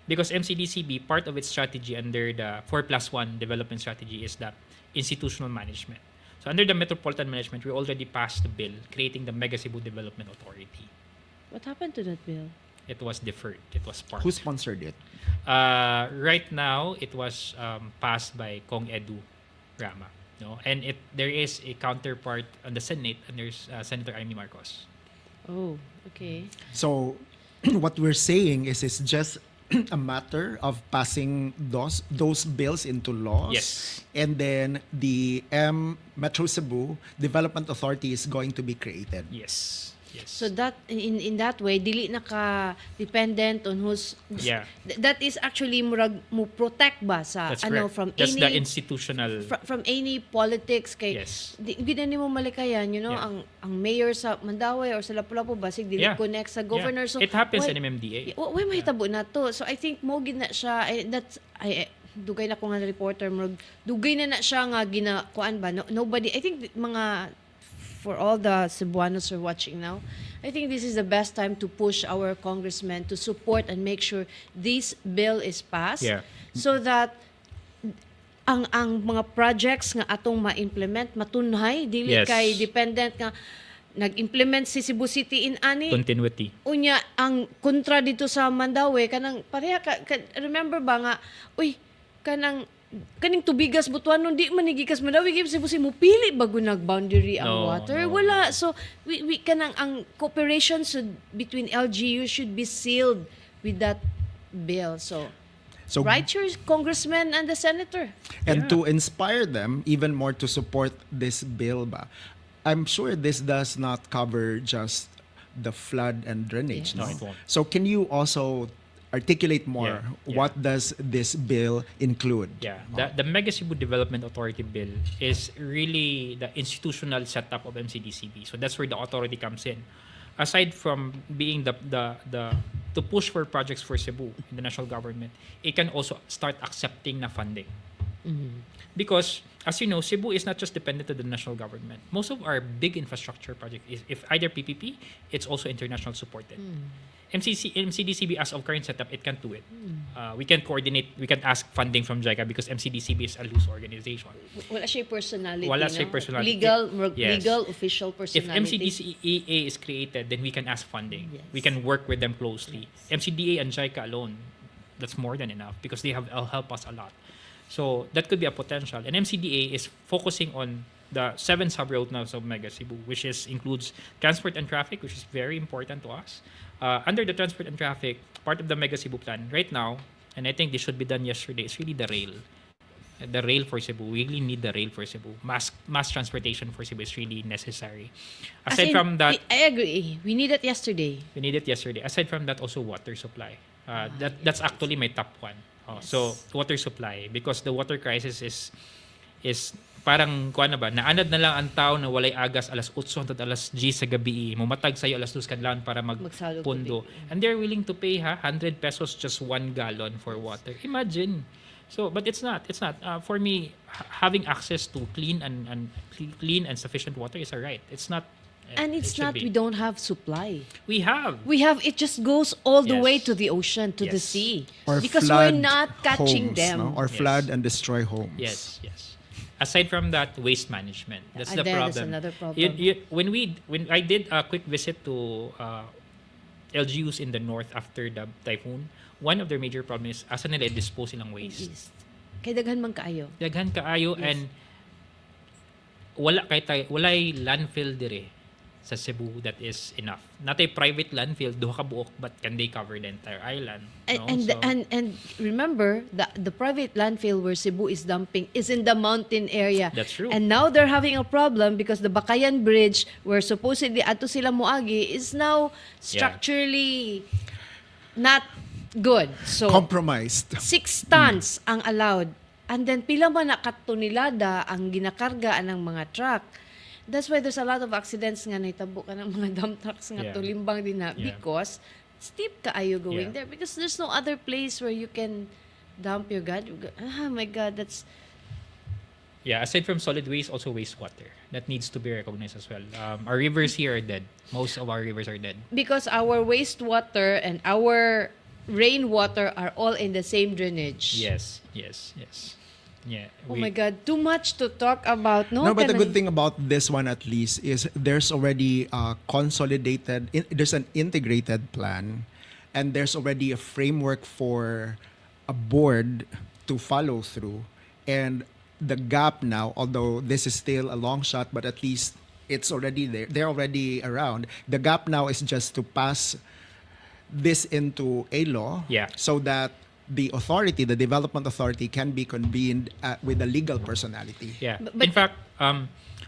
S3: Because MCDCB, part of its strategy under the 4+1 development strategy is that institutional management. So under the metropolitan management, we already passed the bill creating the Mega Cebu Development Authority.
S1: What happened to that bill?
S3: It was deferred. It was parked.
S2: Who sponsored it?
S3: Right now, it was passed by Kong Edu Rama. No? And there is a counterpart on the Senate, and there's Senator Amy Marcos.
S1: Oh, okay.
S2: So what we're saying is it's just a matter of passing those bills into laws.
S3: Yes.
S2: And then the Metro Cebu Development Authority is going to be created.
S3: Yes. Yes.
S1: So that in that way, dili naka dependent on who's that is actually murag mo protect ba sa
S3: That's
S1: ano
S3: correct.
S1: from
S3: That's
S1: any
S3: the institutional.
S1: from any politics kay
S3: Yes.
S1: di na nimo malikayan,
S3: Yeah.
S1: ang mayor sa Mandaue or sa Lapu-Lapu basig dili
S3: Yeah.
S1: connect sa governor. So
S3: it happens
S1: why-
S3: in MMDA.
S1: Why mahitabo na to? So I think mo gid na siya dugay na ko nga reporter mo dugay na siya nga gina kuan ba, nobody, I think mga for all the Cebuanos who are watching now, I think this is the best time to push our congressmen to support and make sure this bill is passed
S3: Yeah.
S1: so that ang mga projects nga atong ma-implement matunhay dili
S3: Yes.
S1: kay dependent nga nag-implement si Cebu City in ani
S3: Continuity.
S1: unya ang kontra dito sa Mandaue kanang pareha remember ba nga uy kaning tubigas butuanon di man gikas Mandaue gyud Cebu City mo pili bago nag-boundary ang
S3: No,
S1: water
S3: no.
S1: wala so we kanang ang cooperation between LGU should be sealed with that bill so write your congressman and the senator.
S2: And to inspire them even more to support this bill ba, I'm sure this does not cover just the flood and drainage.
S1: Yes.
S3: No,
S2: No?
S3: it won't.
S2: So can you also articulate more
S3: Yeah.
S2: what does this bill include?
S3: Yeah, the Mega Cebu Development Authority bill is really the institutional setup of MCDCB. So that's where the authority comes in. Aside from being the to push for projects for Cebu in the national government, it can also start accepting na funding. Because as you know, Cebu is not just dependent on the national government. Most of our big infrastructure project is if either PPP, it's also international supported. MCDCB as of current setup, it can't do it. We can coordinate, we can ask funding from JICA because MCDCB is a loose organization.
S1: Wala siya personality.
S3: Wala
S1: no?
S3: siya personality.
S1: Legal,
S3: Yes.
S1: official
S3: If
S1: personality.
S3: MCDCEA is created, then we can ask funding.
S1: Yes.
S3: We can work with them closely. MCDA and JICA alone, that's more than enough because they have help us a lot. So that could be a potential. And MCDA is focusing on the 7 sub-road now of Mega Cebu, which includes transport and traffic, which is very important to us. Under the transport and traffic, part of the Mega Cebu plan right now, and I think this should be done yesterday, is really the rail. The rail for Cebu. We really need the rail for Cebu. Mass transportation for Cebu is really necessary.
S1: As
S3: Aside
S1: in,
S3: from that,
S1: I agree. We need it yesterday.
S3: we need it yesterday. Aside from that, also water supply. That's actually my top one. So water supply, because the water crisis is parang kuan na ba, naanad na lang ang tao na walay agas alas 8 hangtod alas 10 sa gabi, mumatag sayo alas 2 kadlawon para
S1: Magsalog
S3: magpundo.
S1: tubig.
S3: And they're willing to pay 100 pesos just 1 gallon for water. Imagine. So, but it's not. For me, having access to clean and sufficient water is a right. It's not.
S1: And
S3: it
S1: it's
S3: should
S1: not
S3: be.
S1: we don't have supply.
S3: We have.
S1: It just goes all the
S3: Yes.
S1: way to the ocean, to the
S3: Yes.
S1: sea.
S2: Or
S1: because
S2: flood
S1: we're not catching
S2: homes,
S1: them.
S2: no? Or
S3: Yes.
S2: flood and destroy homes.
S3: Yes. Aside from that, waste management. That's the
S1: That's
S3: problem.
S1: another problem.
S3: When I did a quick visit to LGUs in the north after the typhoon, one of their major problems is asa nila i-dispose silang waste.
S1: Yes. Kay daghan man kaayo.
S3: Daghan kaayo
S1: Yes.
S3: and walay landfill dire sa Cebu that is enough. Natay private landfill duha ka buok, but can they cover the entire island? No? So,
S1: And remember the private landfill where Cebu is dumping is in the mountain area.
S3: That's true.
S1: And now they're having a problem because the Bakayan Bridge where supposedly ato sila moagi is now structurally not good. So
S2: Compromised.
S1: 6 tons ang allowed. And then pila man na katonelada ang ginakarga ng mga truck. That's why there's a lot of accidents nga nahitabo ka ng mga dump trucks nga
S3: Yeah.
S1: tulimbang din na
S3: Yeah.
S1: because steep kaayo going
S3: Yeah.
S1: there because there's no other place where you can dump your oh my God, that's
S3: aside from solid waste, also wastewater. That needs to be recognized as well. Our rivers here are dead. Most of our rivers are dead.
S1: because our wastewater and our rainwater are all in the same drainage.
S3: Yes. Yeah.
S1: Oh my God, too much to talk about. No,
S2: No, but the
S1: Kanang-
S2: good thing about this one at least is there's already a there's an integrated plan, and there's already a framework for a board to follow through. And the gap now, although this is still a long shot, but at least it's already there. They're already around. The gap now is just to pass this into a law,
S3: Yeah.
S2: so that the development authority, can be convened with a legal personality.
S3: Yeah.
S1: But-
S3: In fact,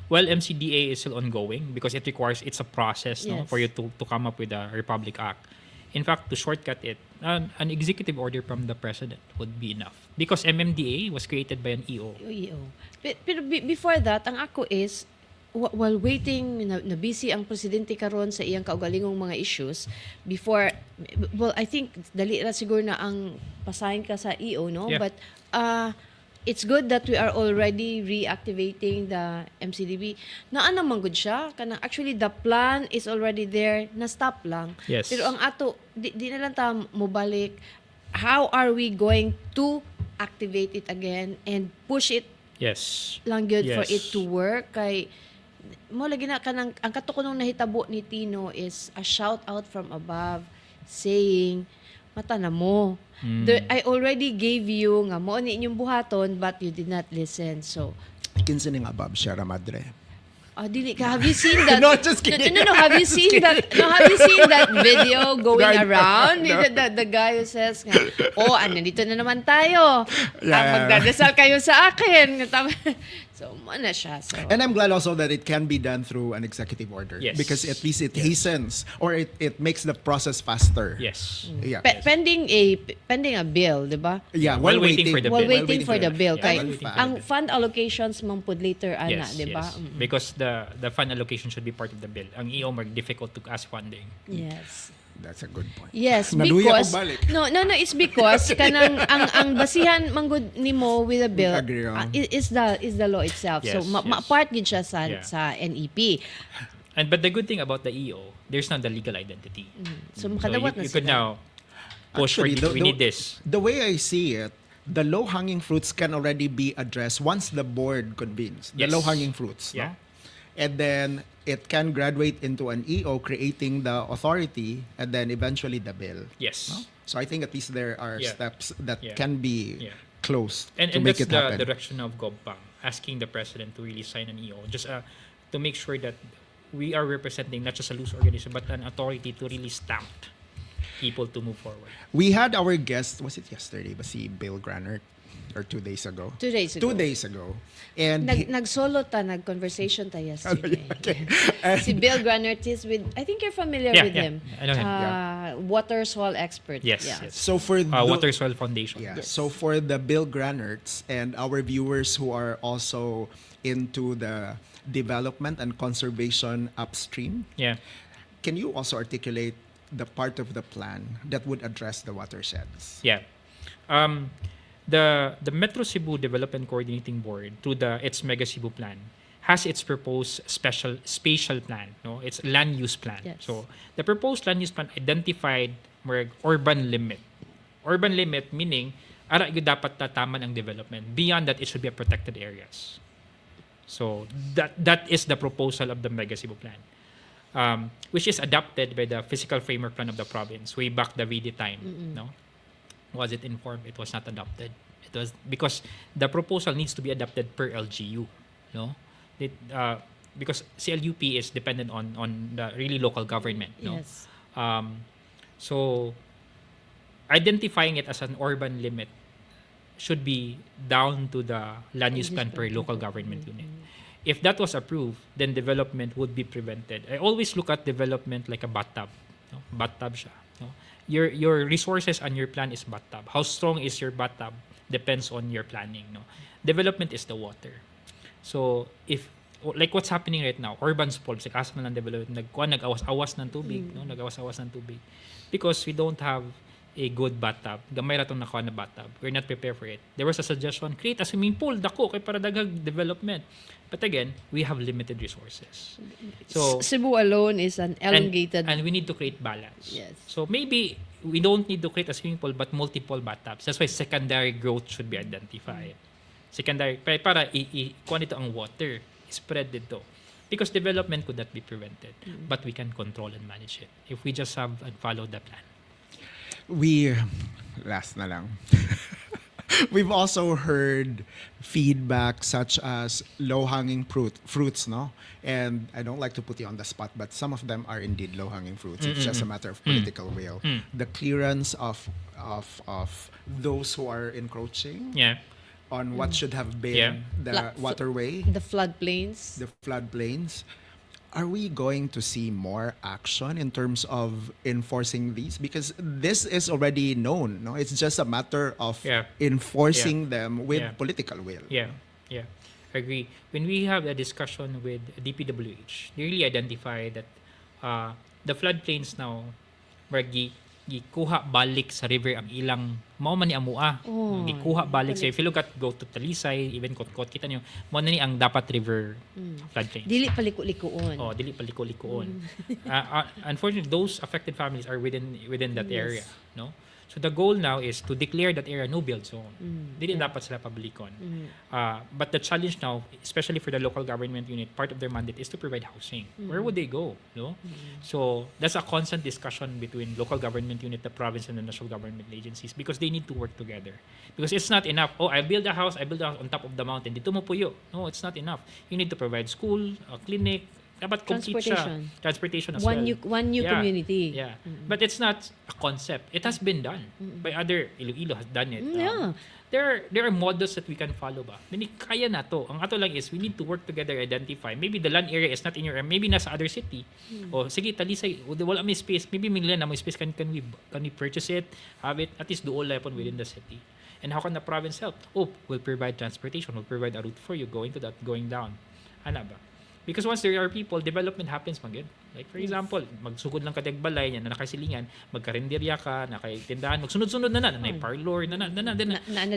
S3: MCDA is still ongoing because it's a process no,
S1: Yes.
S3: for you to come up with a Republic Act. In fact, to shortcut it, an executive order from the president would be enough because MMDA was created by an EO.
S1: EO. Pero before that, ang ako is, while waiting, na busy ang presidente karon sa iyang kaugalingong mga issues, I think, dali ra siguro na ang pasahin ka sa EO, no?
S3: Yeah.
S1: But, it's good that we are already reactivating the MCDB. Naa naman good siya. Kanang actually the plan is already there, na stop lang.
S3: Yes.
S1: Pero ang ato di na lang ta mo balik. How are we going to activate it again and push it
S3: Yes.
S1: lang good for
S3: Yes.
S1: it to work? Kay mo lagi na kanang ang katuko nung nahitabo ni Tino is a shout out from above saying mata na mo. I already gave you nga mo ni inyong buhaton but you did not listen. So
S2: Kinsa ning above Sierra Madre?
S1: dili ka, have you seen that?
S2: No, just kidding.
S1: No, have you seen that? No, have you seen that video going
S2: No,
S1: around?
S2: no.
S1: The guy who says nga, nandito na naman tayo.
S2: Yeah.
S1: Magdadasal kayo sa akin. So, na siya. So,
S2: And I'm glad also that it can be done through an executive order.
S3: Yes.
S2: Because at least it hastens or it makes the process faster.
S3: Yes.
S2: Yeah.
S1: pending a bill, di ba?
S2: Yeah,
S3: While waiting for the
S1: While
S3: bill.
S1: waiting for the bill.
S3: Yeah,
S1: Kay,
S3: while waiting for
S1: ang
S3: the bill.
S1: fund allocations man pud later, ana,
S3: Yes,
S1: di ba?
S3: yes. Because the fund allocation should be part of the bill. Ang EO mag difficult to ask funding.
S1: Yes.
S2: That's a good point.
S1: Yes,
S2: Naluya
S1: because
S2: ko balik.
S1: no, it's because kanang ang basihan manggod nimo with the bill
S2: Agree,
S1: is the law itself. So
S3: Yes, yes.
S1: part gid siya sa
S3: Yeah.
S1: sa NEP.
S3: But the good thing about the EO, there's not the legal identity.
S1: So
S3: So
S1: makadawat na
S3: you could
S1: sila.
S3: now push
S2: Actually,
S3: for we need this.
S2: The way I see it, the low-hanging fruits can already be addressed once the board convenes. The
S3: Yes.
S2: low-hanging fruits.
S3: Yeah.
S2: No? And then it can graduate into an EO creating the authority and then eventually the bill.
S3: Yes.
S2: No? So I think at least there are
S3: Yeah.
S2: steps that
S3: Yeah.
S2: can be
S3: Yeah.
S2: closed
S3: And
S2: to make
S3: that's
S2: it
S3: the
S2: happen.
S3: direction of GovPang, asking the president to really sign an EO, just to make sure that we are representing not just a loose organization, but an authority to really stamp people to move forward.
S2: We had our guest, was it yesterday? Ba si Bill Granert? Or 2 days ago?
S1: 2 days ago.
S2: 2 days ago. And
S1: Nagsolo ta, nag-conversation ta yesterday.
S2: okay.
S1: Si Bill Granert is with, I think you're familiar
S3: Yeah,
S1: with
S3: yeah.
S1: him.
S3: I know him,
S1: Water soil expert.
S3: Yes,
S1: Yeah.
S3: yes.
S2: So for
S3: Water Soil Foundation.
S2: Yeah.
S1: Yes.
S2: So for the Bill Granerts and our viewers who are also into the development and conservation upstream,
S3: Yeah.
S2: can you also articulate the part of the plan that would address the watersheds?
S3: Yeah. The Metro Cebu Development Coordinating Board, through its Mega Cebu Plan, has its proposed spatial plan. No, it's land use plan.
S1: Yes.
S3: So the proposed land use plan identified urban limit. Urban limit meaning ara gyud dapat tataman ang development. Beyond that, it should be a protected areas. So that is the proposal of the Mega Cebu Plan, which is adopted by the physical framework plan of the province way back the VD time. No. Was it informed? It was not adopted. It was because the proposal needs to be adopted per LGU, no? Because CLUP is dependent on the really local government, no?
S1: Yes.
S3: So identifying it as an urban limit should be down to the land use plan per local government unit. If that was approved, then development would be prevented. I always look at development like a bathtub. No? Bathtub siya. No? Your resources and your plan is bathtub. How strong is your bathtub depends on your planning. No? Development is the water. So if like what's happening right now, urban sprawl, like asa na ng development, nag-awas-awas ng tubig, no? Nag-awas-awas ng tubig. Because we don't have a good bathtub. Gamay ra tong nakuha na bathtub. We're not prepared for it. There was a suggestion, create a swimming pool, dako, kay para daghang development. But again, we have limited resources. So
S1: Cebu alone is an elongated.
S3: and we need to create balance.
S1: Yes.
S3: So maybe we don't need to create a swimming pool but multiple bathtubs. That's why secondary growth should be identified. Secondary para kuha nito ang water, spread dito. Because development could not be prevented, but we can control and manage it if we just have and follow the plan.
S2: Last na lang. We've also heard feedback such as low-hanging fruits, no? And I don't like to put you on the spot, but some of them are indeed low-hanging fruits. It's just a matter of political will. The clearance of those who are encroaching
S3: Yeah.
S2: on what should have been
S3: Yeah.
S2: the waterway,
S1: The floodplains.
S2: the floodplains. Are we going to see more action in terms of enforcing these? Because this is already known. No, it's just a matter of
S3: Yeah.
S2: enforcing them with
S3: Yeah.
S2: political will.
S3: Yeah, yeah, agree. When we have a discussion with DPWH, they really identify that the floodplains now, Margi, gikuha balik sa river ang ilang mao man ni amua.
S1: Oh,
S3: Gikuha balik sa if you look at go to Talisay, even Kotkot, kita niyo mo na ni ang dapat river floodplains.
S1: Dili paliko-likoon.
S3: Oh, dili paliko-likoon. Unfortunately, those affected families are within that area, no? So the goal now is to declare that area no build zone. Dili dapat sila pabalikon. But the challenge now, especially for the local government unit, part of their mandate is to provide housing. Where would they go, no? So that's a constant discussion between local government unit, the province, and the national government agencies because they need to work together. Because it's not enough. Oh, I build a house on top of the mountain. Dito mo puyo. No, it's not enough. You need to provide school, a clinic, dapat complete siya. Transportation as well.
S1: One new community.
S3: Yeah. But it's not a concept. It has been done by other Iloilo has done it.
S1: Yeah.
S3: There are models that we can follow ba. Meaning kaya na to. Ang ato lang is we need to work together, identify. Maybe the land area is not in your area. Maybe nasa other city. O sige, Talisay, wala may space. Maybe Minglan na may space. Can we purchase it, have it, at least doon lang within the city. And how can the province help? Oh, we'll provide transportation. We'll provide a route for you going to that, going down. Ana ba? Because once there are people, development happens magid. Like for example, magsugod lang ka balay niya na nakasilingan, magkarinderya ka, nakaitindahan, magsunod-sunod na parlor, na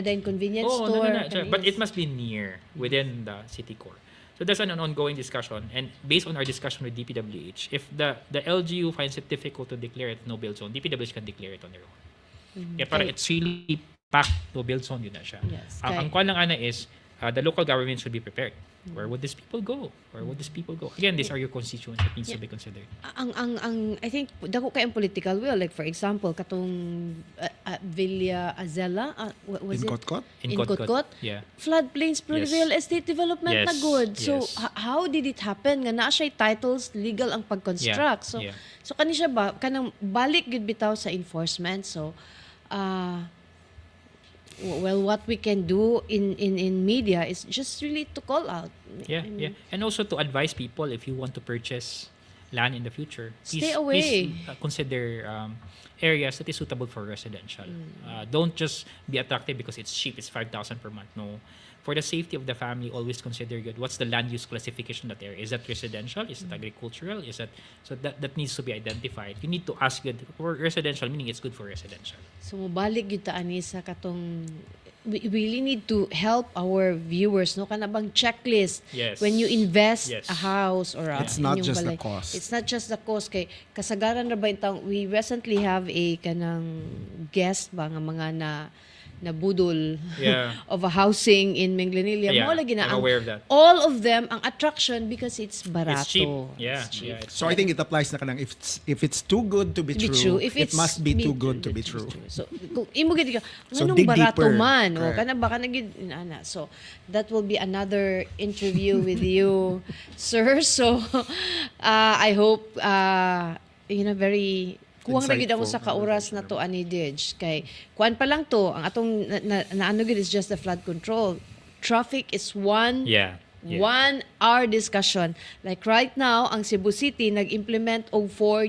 S1: din convenience store.
S3: But it must be near within the city core. So that's an ongoing discussion. And based on our discussion with DPWH, if the LGU finds it difficult to declare it no build zone, DPWH can declare it on their own. Kaya para it's really packed no build zone, yun na siya.
S1: Yes,
S3: Ang kwan lang ana is, the local government should be prepared. Where would these people go? Where would these people go? Again, these are your constituents that needs to be considered.
S1: I think dako kay ang political will, like for example katong Villa Azela, what was
S2: In
S1: it?
S2: Kotkot?
S3: In
S1: In
S3: Kotkot.
S1: Kotkot?
S3: Yeah.
S1: Floodplains pro
S3: Yes.
S1: real estate development na
S3: Yes.
S1: good. So
S3: Yes.
S1: how did it happen nga naa siya titles legal ang pag-construct? So
S3: Yeah.
S1: so kani siya ba kanang balik gud bitaw sa enforcement. So well, what we can do in media is just really to call out.
S3: Yeah,
S1: I mean,
S3: yeah. And also to advise people if you want to purchase land in the future,
S1: Stay away.
S3: please consider areas that is suitable for residential. Don't just be attracted because it's cheap, it's 5,000 per month. No. For the safety of the family, always consider good. What's the land use classification that area? Is that residential? Is it agricultural? Is that so that needs to be identified. You need to ask good for residential, meaning it's good for residential.
S1: So mobalik gyud ta ani sa katong we really need to help our viewers no kana bang checklist
S3: Yes.
S1: when you invest
S3: Yes.
S1: a house or a
S2: It's not
S1: inyong
S2: just the
S1: balay.
S2: cost.
S1: It's not just the cost kay kasagaran ra ba itang we recently have a kanang guest ba nga mga na budol
S3: Yeah.
S1: of a housing in Minglanilla.
S3: Yeah,
S1: Mo lagi na
S3: I'm
S1: ang-
S3: aware of that.
S1: all of them ang attraction because it's barato.
S3: It's cheap. Yeah,
S1: It's cheap.
S3: yeah. It's
S2: So I think it applies na kanang if it's too good to be
S1: To be
S2: true,
S1: If
S2: it
S1: it's
S2: must be too good to be
S1: true.
S2: true.
S1: So kung imo gid ka
S2: So,
S1: nganong
S2: dig
S1: barato
S2: deeper.
S1: man o
S2: Correct.
S1: kana baka nagid ana. So that will be another interview with you sir. So I hope very kuwang na gid ako sa
S2: Insightful.
S1: kauras na to ani Dij kay kuan pa lang to ang atong naano gid is just the flood control. Traffic is one
S3: Yeah.
S1: 1 hour discussion. Like right now, ang Cebu City nag-implement og four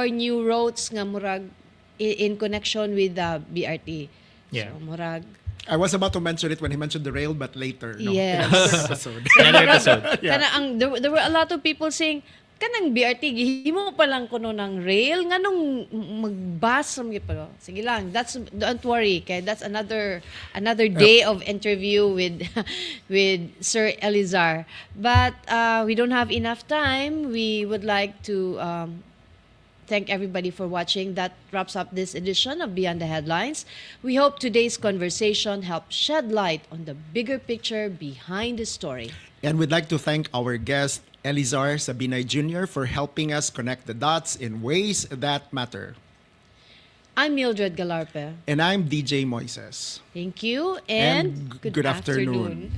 S1: new roads nga murag in connection with the BRT.
S3: Yeah.
S1: So murag
S2: I was about to mention it when he mentioned the rail, but later. No.
S1: Yes.
S2: Episode.
S3: Another episode.
S1: kana ang there were a lot of people saying kanang BRT gihimo pa lang kuno ng rail nganong magbus ram gyud pa. Sige lang, don't worry kay that's another day of interview with with Sir Elizar. But we don't have enough time. We would like to thank everybody for watching. That wraps up this edition of Beyond the Headlines. We hope today's conversation helped shed light on the bigger picture behind the story.
S2: And we'd like to thank our guest, Elizar Sabinay Jr., for helping us connect the dots in ways that matter.
S1: I'm Mildred Galarpe.
S2: And I'm DJ Moises.
S1: Thank you and,
S2: good afternoon.